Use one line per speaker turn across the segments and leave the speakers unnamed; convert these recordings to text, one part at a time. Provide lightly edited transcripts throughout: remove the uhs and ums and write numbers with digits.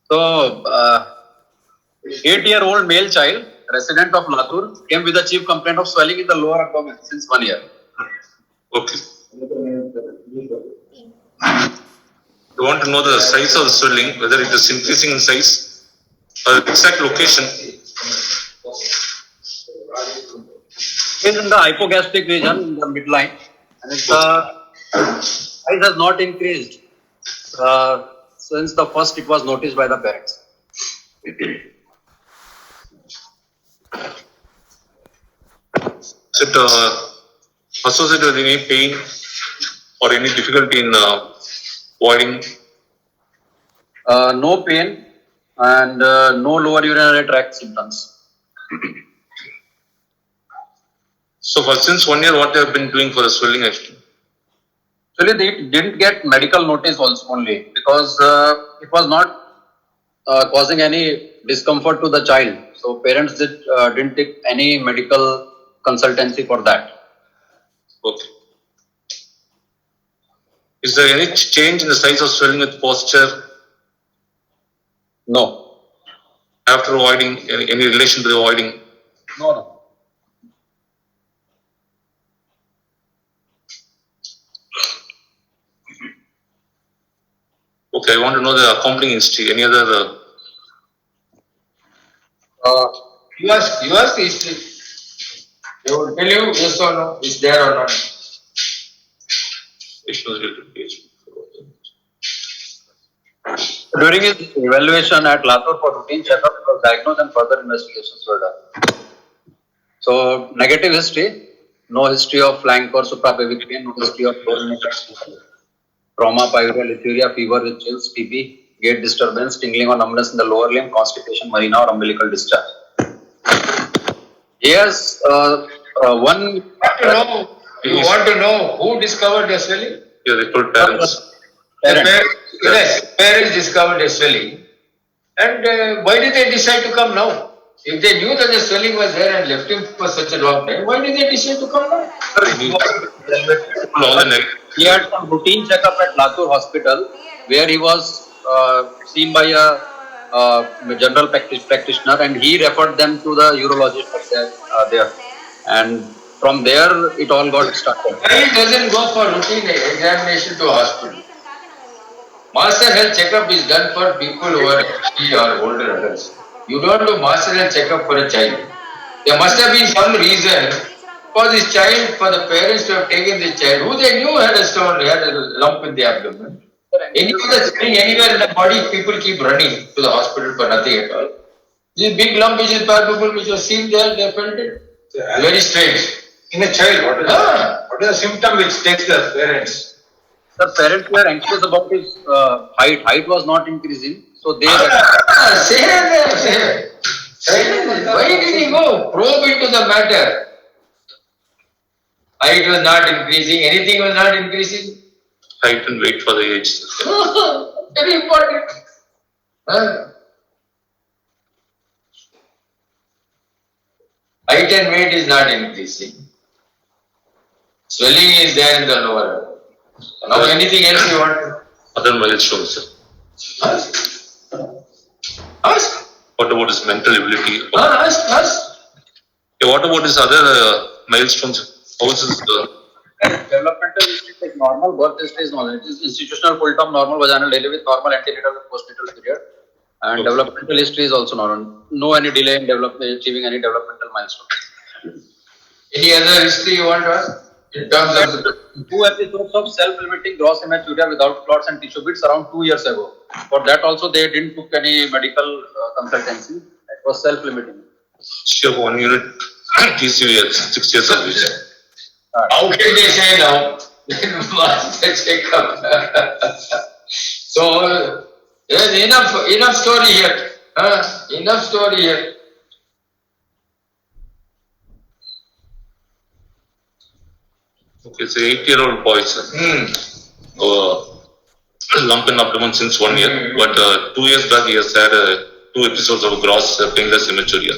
So, 8-year-old male child, resident of Latur, came with a chief complaint of swelling in the lower abdomen since 1 year.
Okay. You want to know the size of the swelling, whether it is increasing in size or exact location.
It is in the hypogastric region, in the midline, and its size has not increased since the first it was noticed by the parents.
Is it associated with any pain or any difficulty in voiding?
No pain and no lower urinary tract symptoms.
So for since 1 year, what they have been doing for the swelling actually?
Actually, they didn't get medical notice also only because it was not causing any discomfort to the child. So parents didn't take any medical consultancy for that.
Okay. Is there any change in the size of swelling with posture?
No.
After voiding, any relation to the voiding?
No.
Okay, I want to know the accompanying history. Any other?
You ask the history. They will tell you yes or no, is there or not.
During his evaluation at Latur for routine checkup, it was diagnosed and further investigations were done. So, negative history, no history of flank or suprapubic pain, no history of trauma, pyroluria, fever with chills, TB, gait disturbance, tingling or numbness in the lower limb, constipation, marina or umbilical discharge. Yes, one.
You want to know who discovered the swelling?
Yeah, they told parents.
Parents discovered the swelling. And why did they decide to come now? If they knew that the swelling was there and left him for such a long time, why did they decide to come now?
He had some routine checkup at Latur Hospital where he was seen by a general practitioner and he referred them to the urologist there. And from there, it all got started.
Why he doesn't go for routine examination to hospital? Master health checkup is done for people who are 60 or older adults. You don't do master health checkup for a child. There must have been some reason for this child, for the parents to have taken this child, who they knew had a stone, had a lump in the abdomen. Anywhere in the body, people keep running to the hospital for nothing at all. This big lump which is palpable, which was seen there, they felt it. Very strange.
In a child, what is the symptom which takes the parents?
The parents were anxious about his height. Height was not increasing. So they.
Why did he go? Probe into the matter. Height was not increasing. Anything was not increasing.
Height and weight for the age.
Very important. Height and weight is not increasing. Swelling is there in the lower. Now anything else you want?
Other milestones, sir.
Ask.
What about his mental ability?
Ask.
Yeah, what about his other milestones? How is his
developmental history is normal, birth history is normal. It is institutional full term normal vaginal delivery with normal antenatal and postnatal period. And developmental history is also normal. No any delay in achieving any developmental milestone.
Any other history you want to ask? In terms of the
2 episodes of self-limiting gross hematuria without clots and tissue bits around 2 years ago. For that also they didn't took any medical consultancy. It was self-limiting.
Sure, 1 unit TCV at 6 years of age.
how can they say now? Master checkup. So there's enough story here. Enough story here.
Okay, it's an 8-year-old boy, sir. Lump in abdomen since 1 year, but 2 years back he has had 2 episodes of gross painless hematuria.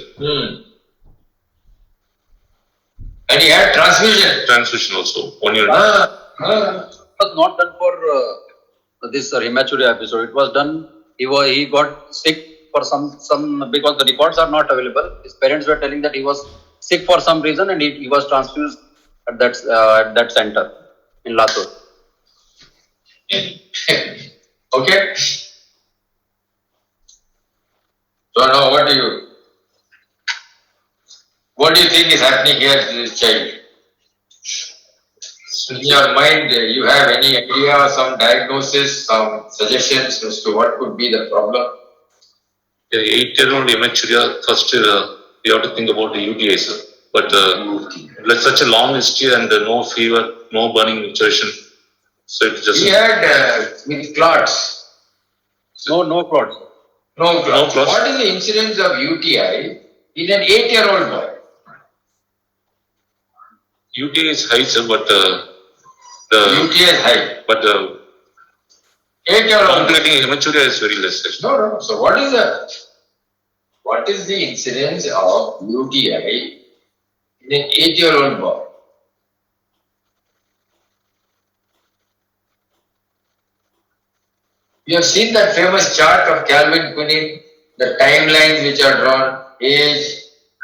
And he had transfusion.
Transfusion also, 1 unit.
Was not done for this hematuria episode. It was done. He got sick for some because the records are not available. His parents were telling that he was sick for some reason and he was transfused at that center in Latur.
Okay. So now what do you think is happening here to this child? In your mind, you have any idea, some diagnosis, some suggestions as to what could be the problem?
8-year-old hematuria, first you have to think about the UTI, sir. But like such a long history and no fever, no burning ulceration. So it just...
He had with clots.
No clots.
No clots.
clots.
What is the incidence of UTI in an 8-year-old boy?
UTI is high, sir, but
UTI is high.
But
8-year-old.
complicating hematuria is very less, sir.
No. So what is the incidence of UTI in an 8-year-old boy? You have seen that famous chart of Calvin Kunin, the timelines which are drawn, age,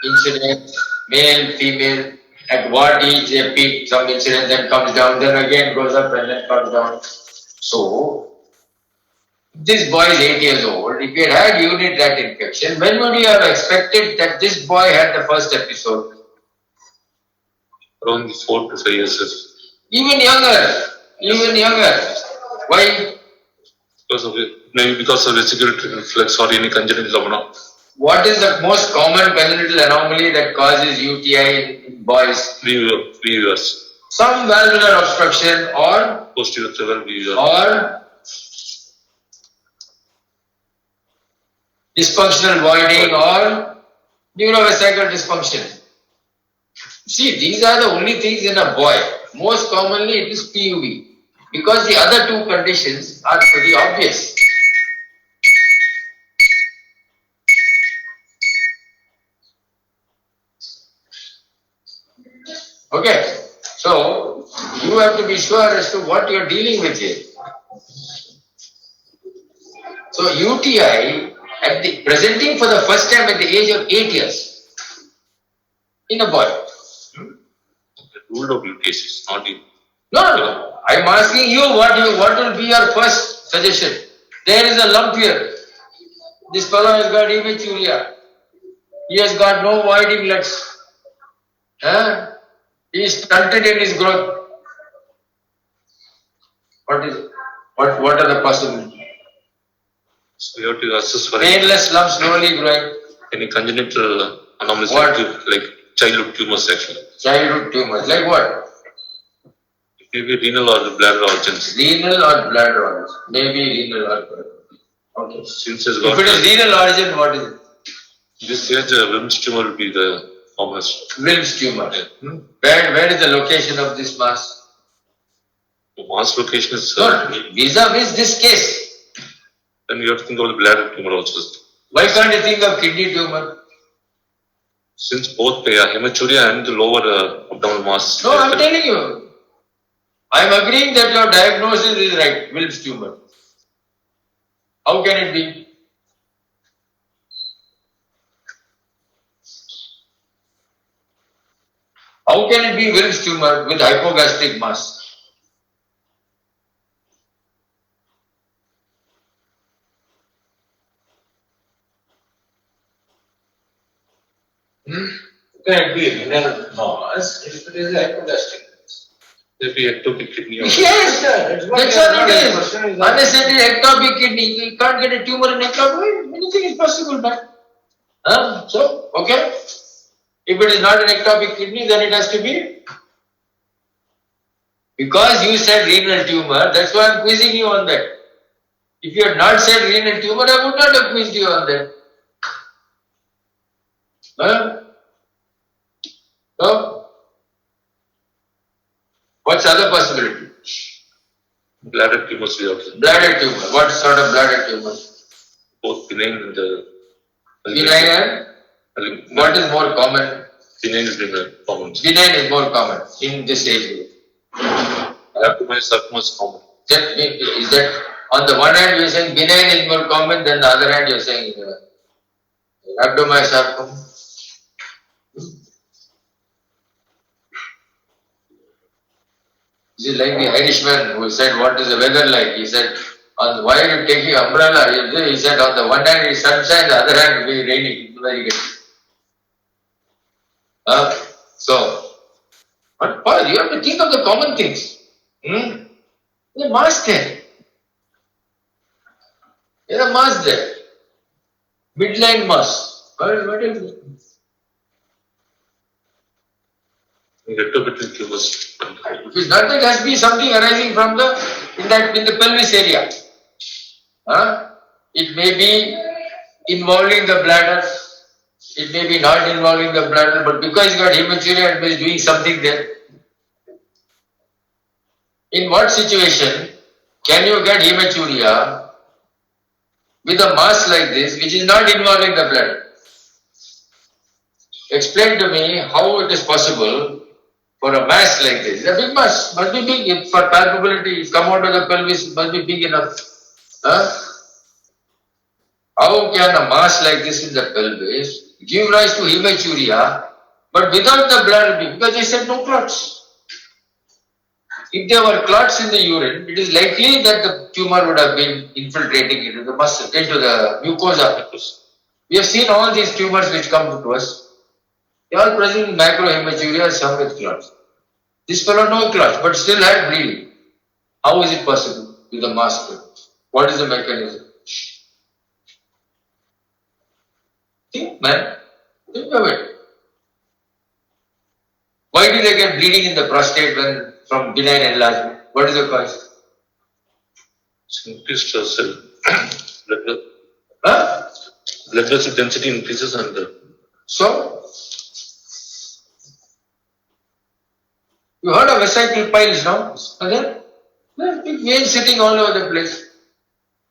incidence, male, female, at what age they peak, some incidence then comes down, then again goes up and then comes down. So, this boy is 8 years old. If he had urinary tract infection, when would you have expected that this boy had the first episode?
Around 4 to 5 years, sir.
Even younger. Why?
Maybe because of vesicular reflex or any congenital abnormal.
What is the most common congenital anomaly that causes UTI in boys?
Viewers.
Some valvular obstruction or
Posterior cerebral viewers.
or dysfunctional voiding or neurovesical dysfunction. See, these are the only things in a boy. Most commonly it is PUV because the other two conditions are pretty obvious. Okay, so you have to be sure as to what you are dealing with here. So UTI presenting for the first time at the age of 8 years in a boy.
The rule of UTI is not in.
No. I am asking you what will be your first suggestion. There is a lump here. This fellow has got hematuria. He has got no voiding lets. He is stunted in his growth. What is it? What are the possibilities?
So you have to assess for
Painless lump slowly growing.
any congenital anomalies
What?
like childhood tumors actually.
Childhood tumors. Like what?
It may be renal or bladder organs.
Renal or bladder origin. Maybe renal or bladder. Okay.
Since it's
If
got
it is renal origin, what is it?
this age, Wilms tumor will be the commonest.
Wilms tumor. Where is the location of this mass?
The mass location is.
No, vis-a-vis this case.
Then you have to think of the bladder tumor also.
Why can't you think of kidney tumor?
Since both hematuria and the lower abdominal mass.
No, I'm telling you. I'm agreeing that your diagnosis is right, Wilms tumor. How can it be? How can it be Wilms tumor with hypogastric mass?
Can it be renal mass if it is hypogastric?
Maybe ectopic kidney.
Yes, that's what it is.
Question is
Unassociated ectopic kidney. You can't get a tumor in ectopic. Anything is possible, man. So, okay. If it is not an ectopic kidney, then it has to be. Because you said renal tumor, that's why I'm quizzing you on that. If you had not said renal tumor, I would not have quizzed you on that. So, what's the other possibility?
Bladder tumors we have.
Bladder tumor. What sort of bladder tumor?
Both benign and
Benign and what is more common?
benign is the common.
Benign is more common in this age group.
Abdominal sarcoma is common.
Is that On the one hand, you are saying benign is more common, then the other hand, you are saying rhabdomyosarcoma. This is like the Irishman who said, what is the weather like? He said, why are you taking umbrella? He said, on the one hand it is sunshine, the other hand it will be raining. Very good. So, but Paul, you have to think of the common things. The mass there. There are mass there. Midline mass. What is it?
Rectopetal tumors.
If it's not, it has to be something arising from in the pelvis area. It may be involving the bladder, it may be not involving the bladder, but because you got hematuria, it is doing something there. In what situation can you get hematuria with a mass like this, which is not involving the bladder? Explain to me how it is possible for a mass like this. A big mass must be big. If for palpability, if come out of the pelvis, it must be big enough. How can a mass like this in the pelvis give rise to hematuria, but without the bladder? Because they said no clots. If there were clots in the urine, it is likely that the tumor would have been infiltrating into the muscle, into the mucosa. We have seen all these tumors which come to us. They are present in macrohematuria, some with clots. This fellow no clots, but still had bleeding. How is it possible with a mass? What is the mechanism? Think, man. Think of it. Why do they get bleeding in the prostate when from benign enlargement? What is the cause?
Increased cell. Blood
Huh?
vessel density increases and
So, you heard of vesicle piles now? Again? Big veins sitting all over the place.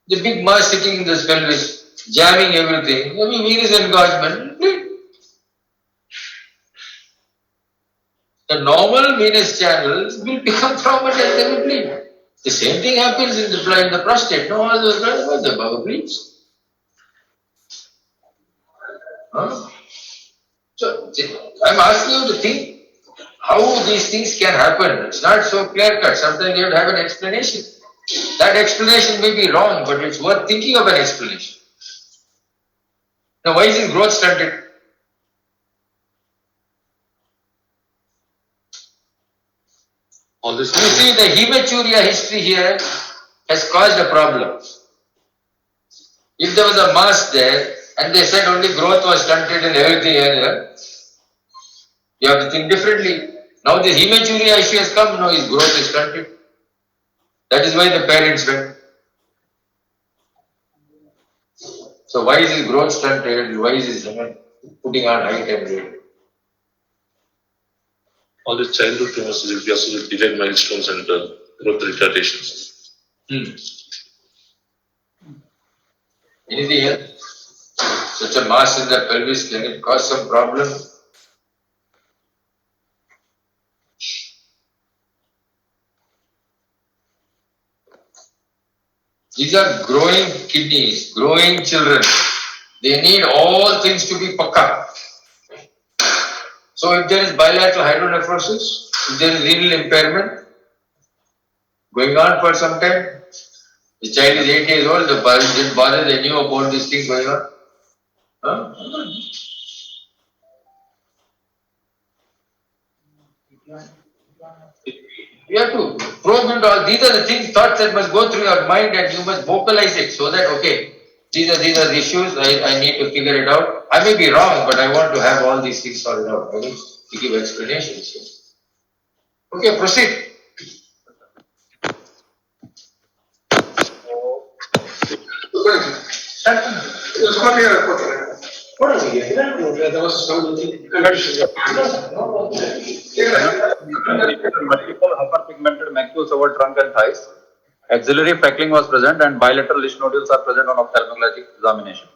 The big mass sitting in the pelvis, jamming everything. Maybe venous engorgement. The normal venous channels will become traumatized and they will bleed. The same thing happens in the prostate. No, all those blood, the bowel bleeds. So, I'm asking you to think how these things can happen. It's not so clear cut. Sometimes you have to have an explanation. That explanation may be wrong, but it's worth thinking of an explanation. Now, why is his growth stunted?
all this.
You see, the hematuria history here has caused a problem. If there was a mass there, and they said only growth was stunted and everything else, you have to think differently. Now the hematuria issue has come, now his growth is stunted. That is why the parents went. So why is his growth stunted? Why is his putting on height and weight?
All the childhood tumors will be also with delayed milestones and growth retardations.
Anything else? Such a mass in the pelvis, can it cause some problem? These are growing kidneys, growing children. They need all things to be pakka. So if there is bilateral hydronephrosis, if there is renal impairment going on for some time, the child is 8 years old, the parents didn't bother, they knew about this thing going on. You have to probe into all. These are the things, thoughts that must go through your mind and you must vocalize it so that, okay, these are the issues, I need to figure it out. I may be wrong, but I want to have all these things sorted out. I need to give explanations. Okay, proceed.
Multiple hyperpigmented macules over trunk and thighs. Axillary freckling was present and bilateral lesion nodules are present on ophthalmologic examination.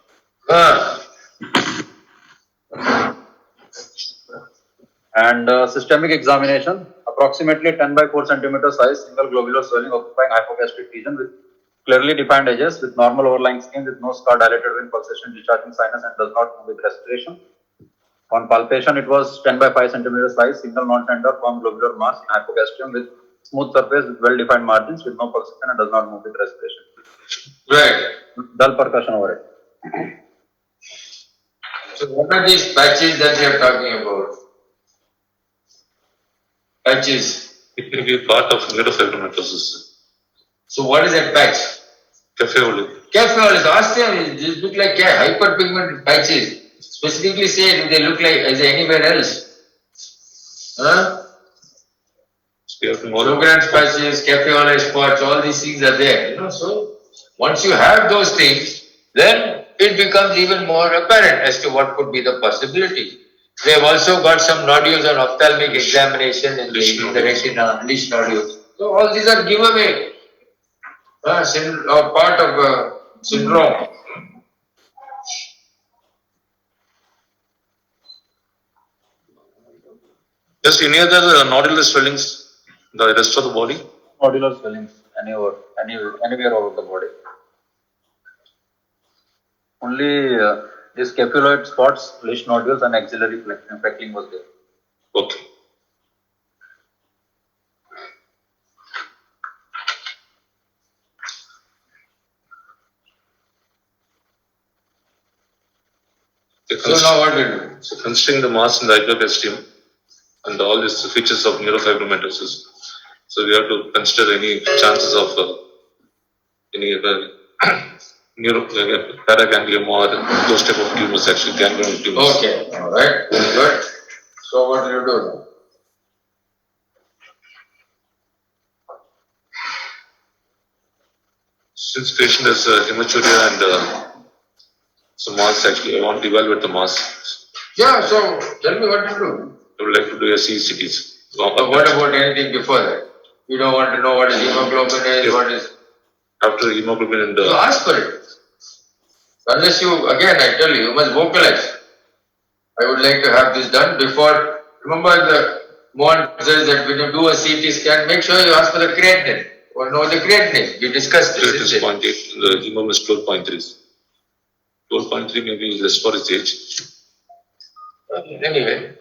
And systemic examination, approximately 10 by 4 centimeter size, single globular swelling occupying hypogastric region with clearly defined edges with normal overlying skin with no scar dilated vein pulsation discharging sinus and does not move with respiration. On palpation, it was 10 by 5 centimeter size, single non-tender, firm globular mass in hypogastrium with smooth surface with well-defined margins with no pulsation and does not move with respiration.
Right.
Dull percussion over it.
So what are these patches that we are talking about? Patches.
It may be part of neurofibromatosis.
So what is that patch?
Cafe au lait.
Cafe au lait. Ask them, these look like hyperpigmented patches. Specifically say if they look like as anywhere else. Huh?
So we have to know
Sjogren's patches, cafe au lait spots, all these things are there. You know, so once you have those things, then it becomes even more apparent as to what could be the possibility. They have also got some nodules on ophthalmic examination in the retina, leash nodules. So all these are giveaway. Part of syndrome.
just any other nodular swellings, the rest of the body.
Nodular swellings anywhere over the body. Only these scaphoid spots, leash nodules, and axillary freckling was there.
Okay.
So now what we do?
So considering the mass in the hypogastrium and all these features of neurofibromatosis, so we have to consider any chances of any paraganglioma or those type of tumors, actually ganglion tumors.
Okay, all right, very good. So what do you do now?
Since patient has hematuria and so mass, actually I want to evaluate the mass.
Yeah, so tell me what to do.
I would like to do a CCTs.
But what about anything before that? You don't want to know what is hemoglobin is,
Yes.
what is.
After hemoglobin and
So ask for it. Unless you, again, I tell you, you must vocalize. I would like to have this done before. Remember, the Mohan says that when you do a CT scan, make sure you ask for the creatinine or know the creatinine. We discussed this.
is
Isn't it?
0.8, the hemoglobin is 12.3. 12.3 maybe less for his age.
Anyway,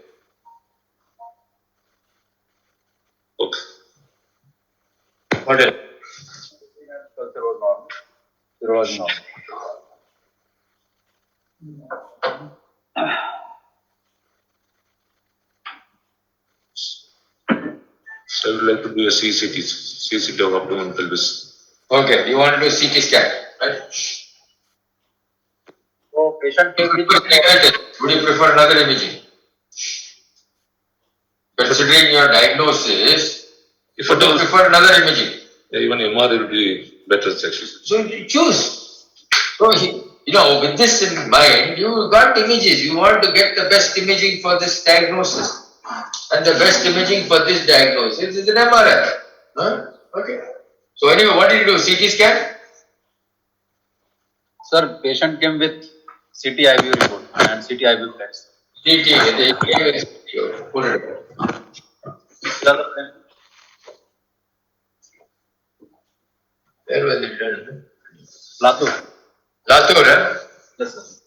Okay.
what else?
Culture was normal. Serology normal.
So I would like to do a CCT of abdomen pelvis.
Okay, you want to do CT scan, right?
So patient came with
Would you prefer another imaging? Considering your diagnosis,
If
would
at
you
all,
prefer another imaging?
even MR will be better actually.
So you choose. So, with this in mind, you got images. You want to get the best imaging for this diagnosis. And the best imaging for this diagnosis is an MRI. Huh? Okay. So anyway, what did you do? CT scan?
Sir, patient came with CT-IVU report and CT-IVU plates.
CT, they gave us CT. Put it. Where was it done?
Latur.
Latur, huh?
Yes, sir.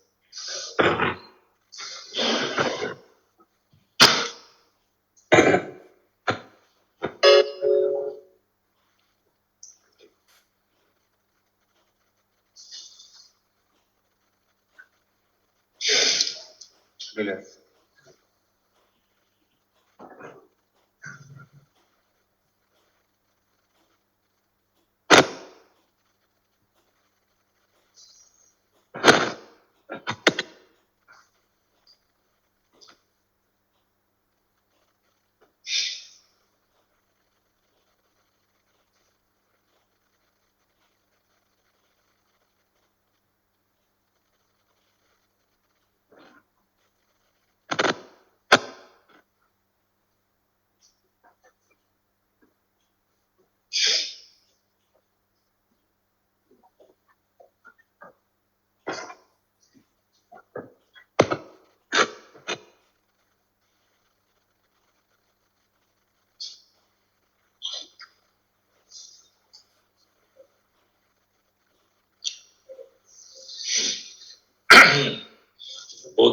Brilliant.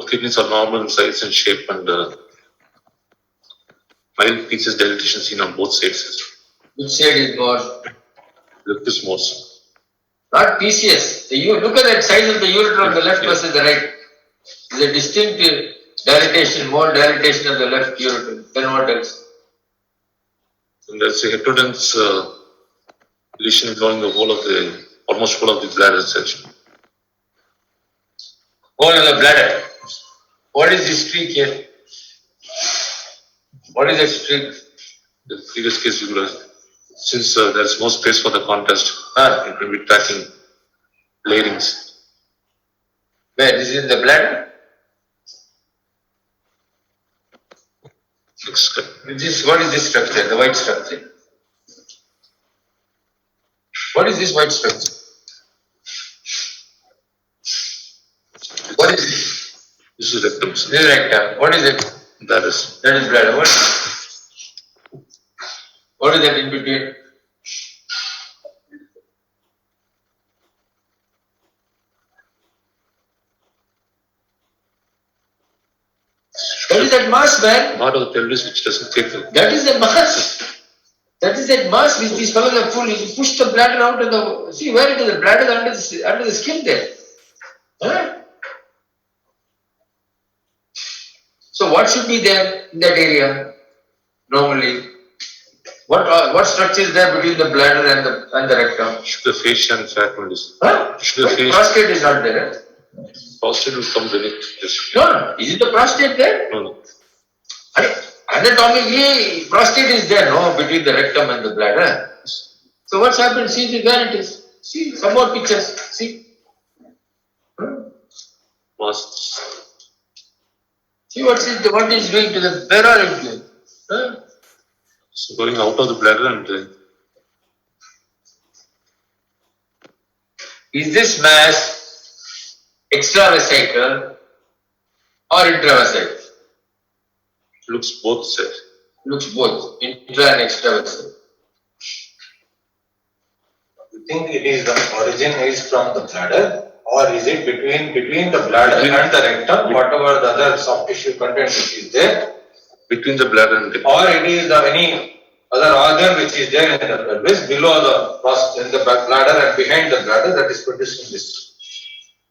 both kidneys are normal in size and shape, and mild pieces dilatation seen on both sides.
Which side is more?
Left is more.
Not PCS. Look at the size of the ureter on the left versus the right. There's a distinct dilatation, more dilatation of the left ureter. Then what else?
And there's a heterodense lesion involving the almost whole of the bladder section.
Whole of the bladder. What is this streak here? What is that streak?
The previous case, since there's no space for the contrast, it will be tracking layerings.
Where? This is in the bladder? What is this structure? The white structure. What is this white structure? What is this?
This is rectum.
This is rectum. What is it?
That is.
That is bladder. What is that in between? What is that mass, man?
Part of the pelvis which doesn't take the.
That is the mass. That is that mass which these fellows are pulling. You push the bladder out of the. See where it is? The bladder is under the skin there. Huh? So what should be there in that area normally? What structure is there between the bladder and the rectum?
Should the fascia and fat melodies.
Huh?
Should the fascia.
Prostate is not there. Huh?
Prostate will come beneath this.
No. Is it the prostate there?
No.
Anatomically, prostate is there, no, between the rectum and the bladder. So what's happened? See where it is. See some more pictures. See.
Mass.
See what is doing to the. Where are it doing? Huh?
So going out of the bladder and.
Is this mass extravesical or intravesical?
Looks both sides.
Looks both, intra and extravesical.
You think it is the origin is from the bladder, or is it between the bladder and the rectum, whatever the other soft tissue content which is there,
Between the bladder and the.
or it is any other organ which is there in the pelvis below the in the bladder and behind the bladder that is producing this.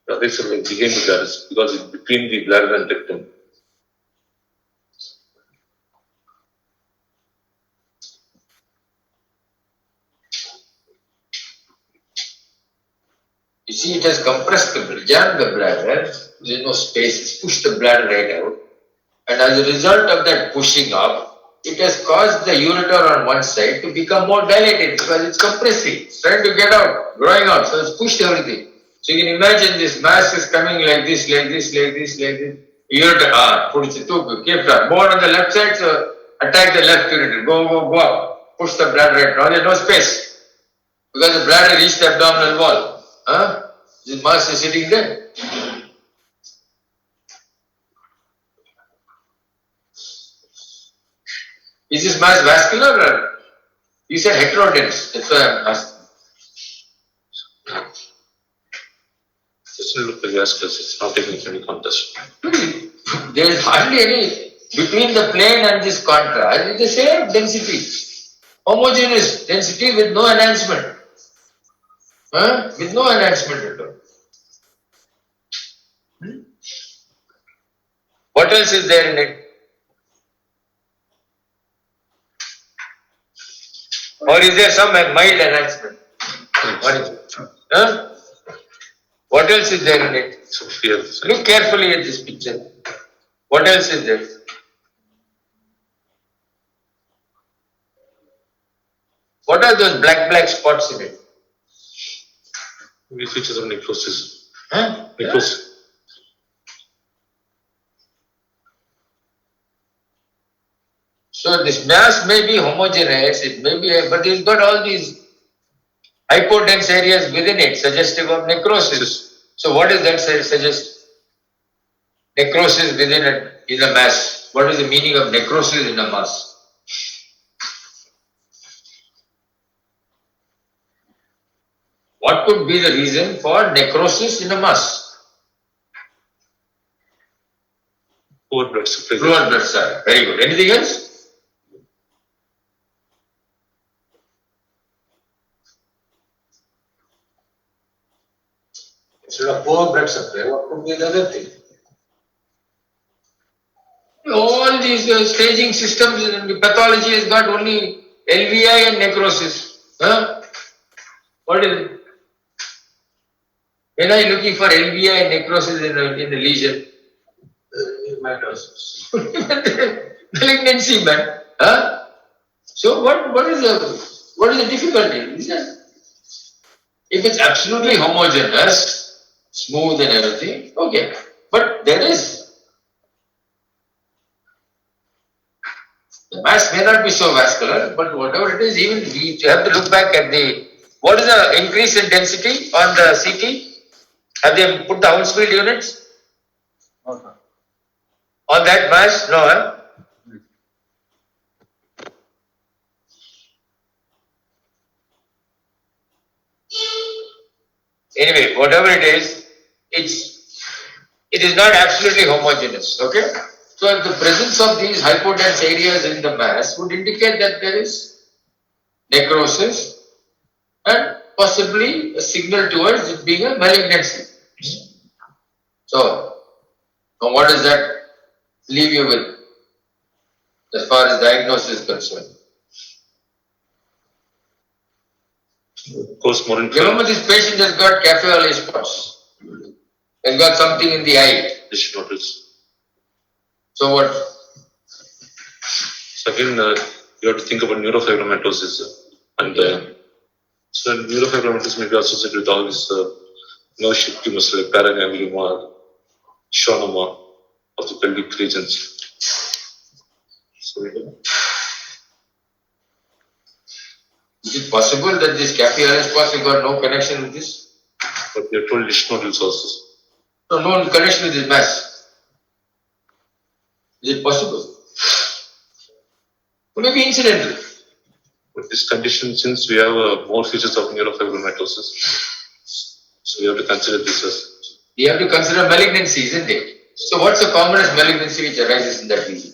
That is behind the bladder because it's between the bladder and rectum.
You see, it has compressed jammed the bladder, there is no space, it's pushed the bladder right out. And as a result of that pushing up, it has caused the ureter on one side to become more dilated because it's compressing, it's trying to get out, growing out, so it's pushed everything. So you can imagine this mass is coming like this, like this, like this, like this. Ureter, put it to keep that. More on the left side, so attack the left ureter, go up, push the bladder right now, there's no space because the bladder reached the abdominal wall. Huh? This mass is sitting there. Is this mass vascular or? You said heterodense, that's why I'm asking.
It doesn't look like vascular, it's not taking any contest.
There is hardly any between the plane and this contrast. It's the same density, homogeneous density with no enhancement. Huh? With no enhancement at all. What else is there in it? Or is there some mild enhancement? What is it? Huh? What else is there in it?
So here,
Look carefully at this picture. What else is there? What are those black spots in it?
we features of necrosis.
Huh?
Necrosis.
So this mass may be homogeneous, it may be, but it's got all these hypodense areas within it, suggestive of necrosis. So what does that suggest? Necrosis within a mass. What is the meaning of necrosis in a mass? What could be the reason for necrosis in a mass?
Poor blood supply.
Poor blood supply. Very good. Anything else?
Instead of poor blood supply, what could be the other thing?
All these staging systems in pathology has got only LVI and necrosis. Huh? What is it? When are you looking for LVI and necrosis in the lesion?
Matters.
Malignancy, man. Huh? So what is the difficulty? Is that if it's absolutely homogeneous, smooth and everything, okay. But there is. The mass may not be so vascular, but whatever it is, even we have to look back at what is the increase in density on the CT? Have they put the Hounsfield units?
Okay.
On that mass? No, huh? Anyway, whatever it is, it is not absolutely homogeneous, okay? So if the presence of these hypodense areas in the mass would indicate that there is necrosis and possibly a signal towards it being a malignancy. So, now what does that leave you with as far as diagnosis is concerned?
Of course, more
Remember, this patient has got cafe au lait spots. Has got something in the eye.
notice.
So what?
So again, you have to think about neurofibromatosis, and so neurofibromatosis may be associated with all these nerve-sheath tumors like paraganglioma, schwannoma of the pelvic regions. So,
Is it possible that this cafe au lait spots have got no connection with this?
but we are told lymph nodules also.
No connection with this mass. Is it possible? Or maybe incidental.
But this condition, since we have more features of neurofibromatosis, so we have to consider this as.
You have to consider malignancy, isn't it? So what's the commonest malignancy which arises in that region?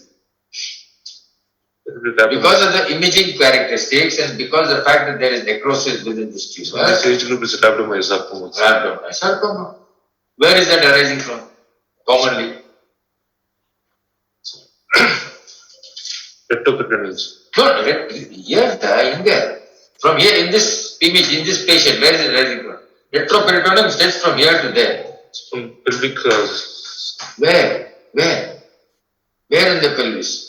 Because of the imaging characteristics and because of the fact that there is necrosis within this tumor.
This age group is rhabdomyosarcoma.
Rhabdomyosarcoma. Where is that arising from? Commonly.
Rectoperitoneals.
No, here, from here in this image, in this patient, where is it arising from? Retroperitoneum steps from here to there.
From pelvic.
Where? Where in the pelvis?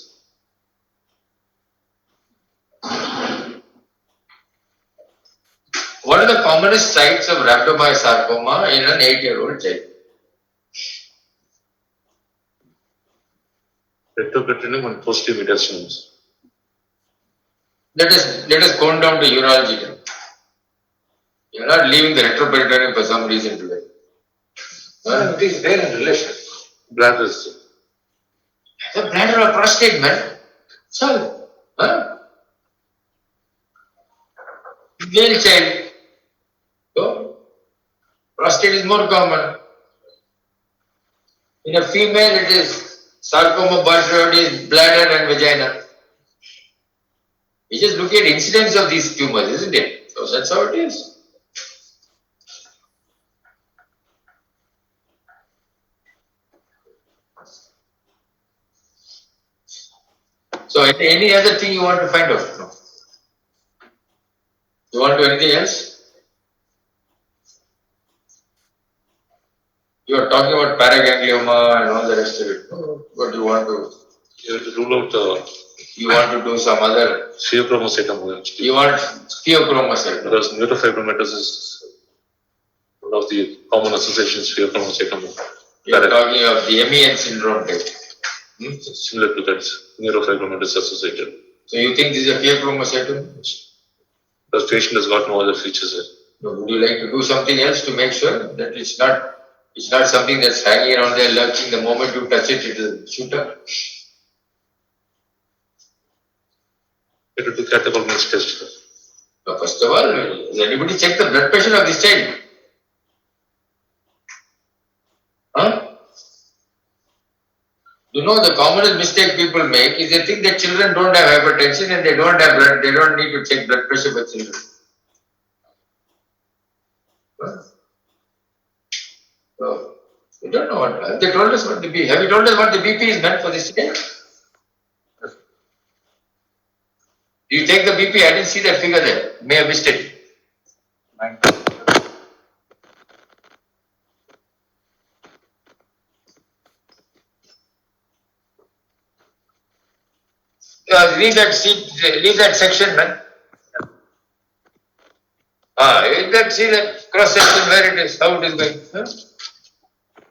What are the commonest sites of rhabdomyosarcoma in an 8-year-old child?
Rectoperitoneum and posterior mediastinomas.
Let us go down to urology then. You are not leaving the retroperitoneum for some reason today.
It is there in relation.
Bladders.
The bladder or prostate, man. So, male child. So, prostate is more common. In a female, it is sarcoma, Burschel's, bladder and vagina. We just look at incidence of these tumors, isn't it? So that's how it is. So any other thing you want to find out? No. You want to do anything else? You are talking about paraganglioma and all the rest of it. What do you want to?
You have to rule out
You want to do some other?
pheochromocytoma.
You want pheochromocytoma?
Because neurofibromatosis is one of the common associations pheochromocytoma.
You are talking of the MEN syndrome type.
Similar to that, neurofibromatosis associated.
So you think this is a pheochromocytoma?
The patient has got no other features.
Would you like to do something else to make sure that it's not something that's hanging around there lurking? The moment you touch it, it will shoot up.
It will do catecholamine's test.
Now, first of all, has anybody checked the blood pressure of this child? You know, the commonest mistake people make is they think that children don't have hypertension and they don't have blood, they don't need to check blood pressure for children. So, we don't know what, have they told us what the BP, have you told us what the BP is meant for this today? You take the BP, I didn't see that figure there, may have missed it. Leave that seat, leave that section, man. See that cross section where it is, how it is going. Huh?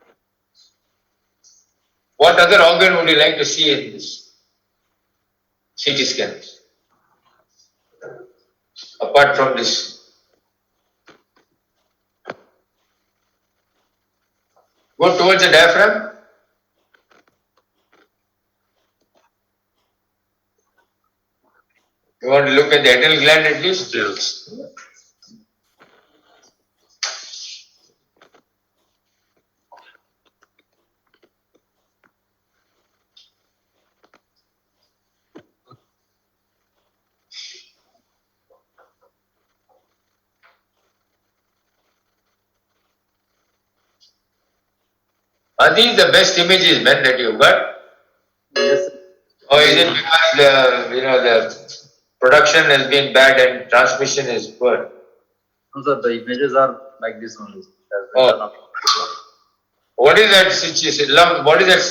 What other organ would you like to see in this CT scan? Apart from this. Go towards the diaphragm. You want to look at the adrenal gland at least?
Yes.
Are these the best images, man, that you've got?
Yes.
Or is it because the production has been bad and transmission is poor?
No, sir, the images are like this only.
Oh. What is that situation? What is that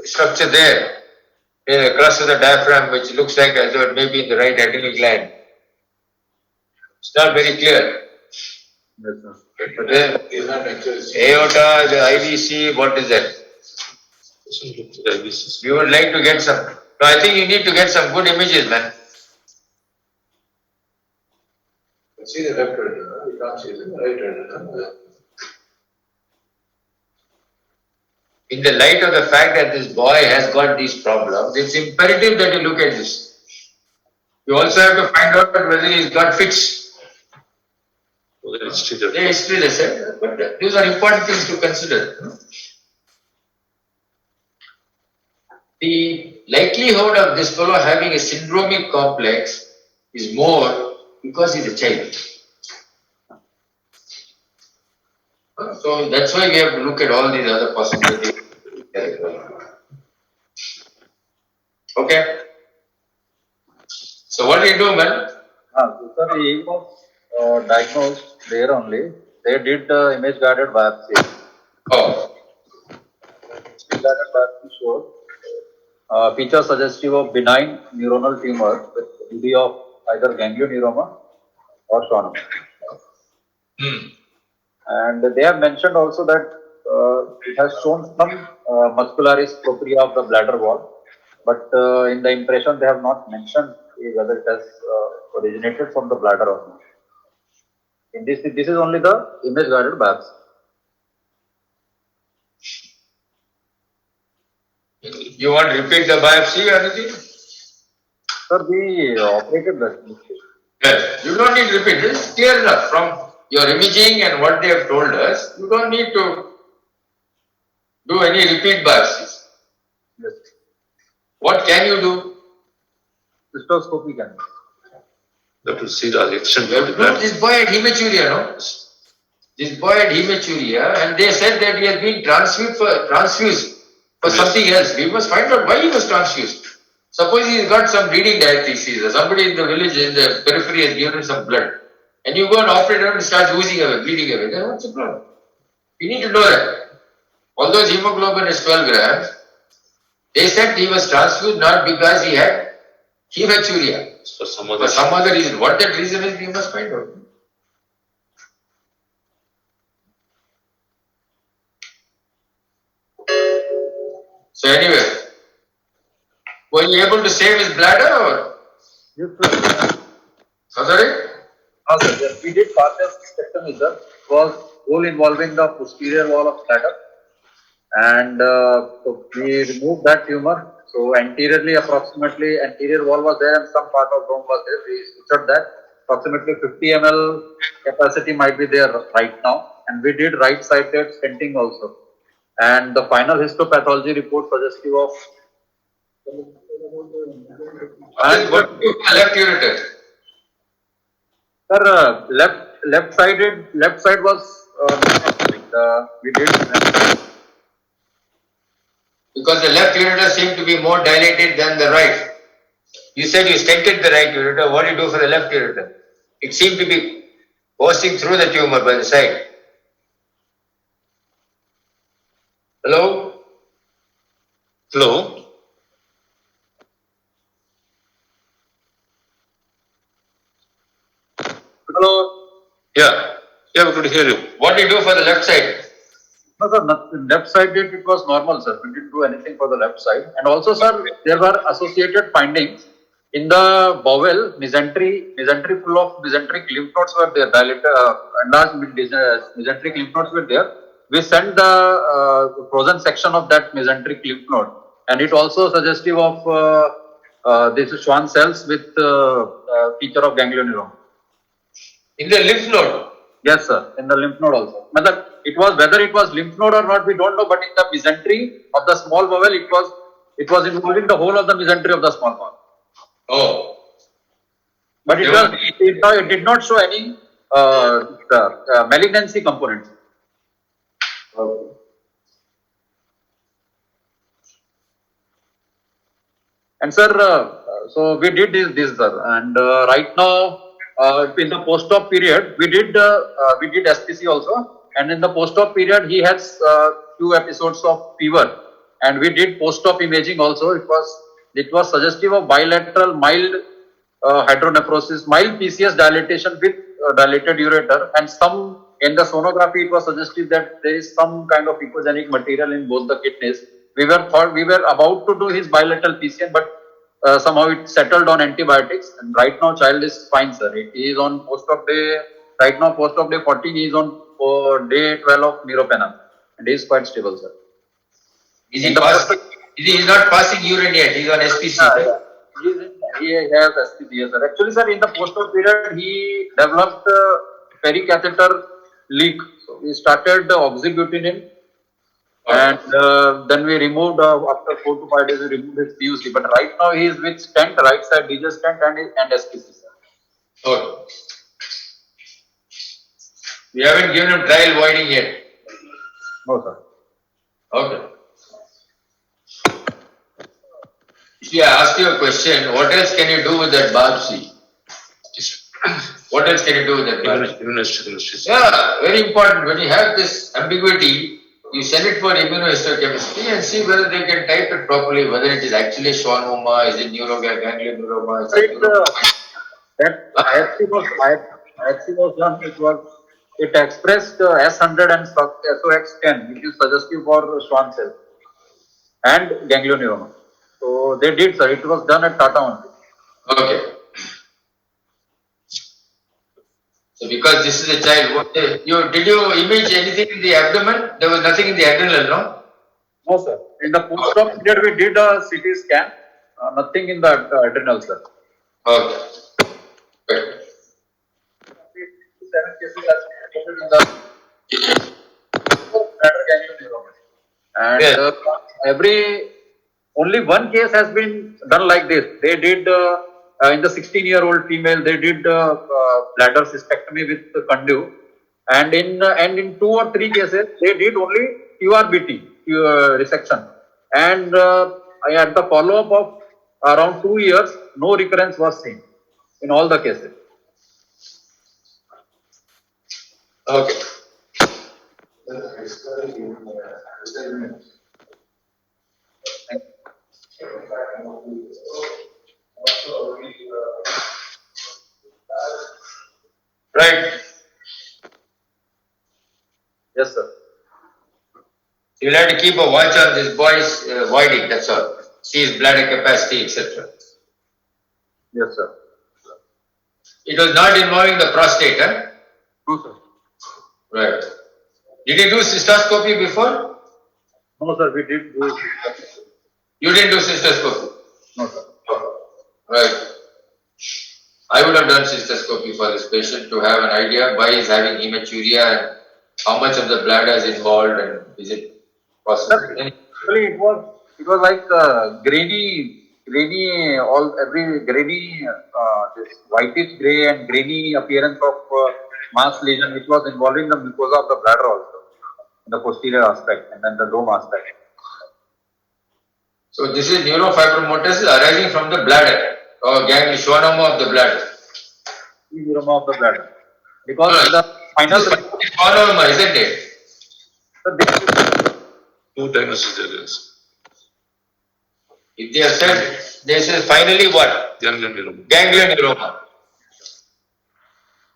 structure there? Across the diaphragm, which looks like as though it may be in the right adrenal gland. It's not very clear.
Yes, sir.
But then,
Is not actually.
aorta, the IVC, what is that? You would like to get some. No, I think you need to get some good images, man.
See the left retina, you can't see the right retina.
In the light of the fact that this boy has got these problems, it's imperative that you look at this. You also have to find out whether he's got fits.
Well, it's still
Yeah, history lesson, but these are important things to consider. The likelihood of this fellow having a syndromic complex is more because he's a child. So that's why we have to look at all these other possibilities. Okay. So what do you do, man?
So, sir, he was diagnosed there only. They did image guided biopsy.
Oh,
Image guided biopsy showed feature suggestive of benign neuronal tumor with degree of either ganglioneuroma or schwannoma. And they have mentioned also that it has shown some muscularis propria of the bladder wall, but in the impression they have not mentioned whether it has originated from the bladder or not. In this is only the image guided biopsy.
you want to repeat the biopsy or anything?
Sir, we operated that.
Yes. You don't need to repeat. This is clear enough from your imaging and what they have told us. You don't need to do any repeat biopsies.
Yes.
What can you do?
Cystoscopy can.
You have to see the extent
You have
of the
to know
blood.
this boy had hematuria, no? This boy had hematuria, and they said that he has been transfused for
Yes.
something else. We must find out why he was transfused. Suppose he's got some bleeding diathesis, or somebody in the village, in the periphery has given him some blood, and you go and operate on and start oozing away, bleeding away, then what's the problem? You need to know that. Although his hemoglobin is 12 grams, they said he was transfused not because he had hematuria,
For some
for
other.
some other reason. What that reason is, we must find out. So anyway, were you able to save his bladder or?
Yes, sir.
Oh, sorry?
Sir, yes, we did partial cystectomy, sir. It was all involving the posterior wall of bladder, and so we removed that tumor. So anteriorly, approximately anterior wall was there, and some part of bone was there. We sutured that. Approximately 50 ml capacity might be there right now, and we did right-sided stenting also. And the final histopathology report suggestive of And what,
Left ureter.
sir, left side was, we did.
Because the left ureter seemed to be more dilated than the right. You said you stented the right ureter. What do you do for the left ureter? It seemed to be coursing through the tumor by the side. Hello?
Hello?
Hello.
Yeah, yeah, we could hear you.
What do you do for the left side?
No, sir, left side it was normal, sir. We didn't do anything for the left side. And also, sir, there were associated findings in the bowel, mesentery full of mesenteric lymph nodes were there, enlarged mesenteric lymph nodes were there. We sent the frozen section of that mesenteric lymph node, and it also suggestive of this Schwann cells with feature of ganglioneuroma.
In the lymph node.
Yes, sir. In the lymph node also. Matlab, it was whether it was lymph node or not, we don't know. But in the mesentery of the small bowel, it was involving the whole of the mesentery of the small bowel.
Oh.
But it did not show any malignancy component.
Okay.
And sir, so we did this, sir. And right now, in the post-op period, we did SPC also. And in the post-op period, he has few episodes of fever. And we did post-op imaging also. It was suggestive of bilateral mild hydronephrosis, mild PCS dilatation with dilated ureter, and some in the sonography it was suggestive that there is some kind of echogenic material in both the kidneys. We were about to do his bilateral PCN, but somehow it settled on antibiotics, and right now child is fine, sir. He is on post-op day, right now post-op day 14, he is on day 12 of meropenem, and he is quite stable, sir.
Is he not passing urine yet? He is on SPC.
He has SPC, yes, sir. Actually, sir, in the post-op period, he developed pericatheter leak. So we started oxybutynin, and then we removed, after 4 to 5 days, we removed his PUC. But right now, he is with stent, right side DJ stent and SPC, sir.
Okay. We haven't given him trial voiding yet.
No, sir.
Okay. See, I asked you a question. What else can you do with that biopsy? What else can you do with that biopsy?
Immunohistochemistry.
Yeah, very important. When you have this ambiguity, you send it for immunohistochemistry and see whether they can type it properly, whether it is actually schwannoma, is it neuroganglioneuroma, is it
That IFC was done, it expressed S100 and SOX10, which is suggestive for Schwann cell and ganglioneuroma. So they did, sir. It was done at Tata only.
Okay. So because this is a child, did you image anything in the abdomen? There was nothing in the adrenal, no?
No, sir. In the post-op period, we did a CT scan. Nothing in the adrenal, sir.
Okay. Good.
7 cases has been reported in the bladder ganglioneuroma. And
Yeah.
only one case has been done like this. They did in the 16-year-old female, they did bladder cystectomy with the conduit, and in 2 or 3 cases they did only QRBT resection, and at the follow-up of around 2 years, no recurrence was seen in all the cases.
Okay. Right.
Yes, sir.
You'll have to keep a watch on this boy's voiding, that's all. See his bladder capacity, etc.
Yes, sir.
It was not involving the prostate, huh?
No, sir.
Right. Did you do cystoscopy before?
No, sir. We did do.
You didn't do cystoscopy?
No, sir.
Right. I would have done cystoscopy for this patient to have an idea why he's having hematuria and how much of the bladder is involved and is it possible.
Actually, It was like grainy, this whitish gray and grainy appearance of mass lesion, which was involving the mucosa of the bladder also, in the posterior aspect and then the dome aspect.
So this is neurofibromatosis arising from the bladder or schwannoma of the bladder.
Schwannoma of the bladder. Because in the final
Schwannoma, isn't it?
Two diagnosis there is.
If they have said this is finally what?
Ganglion neuroma.
Ganglion neuroma.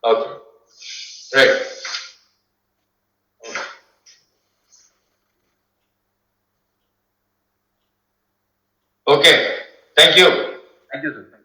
Okay. Right. Okay. Thank you.
Thank you, sir.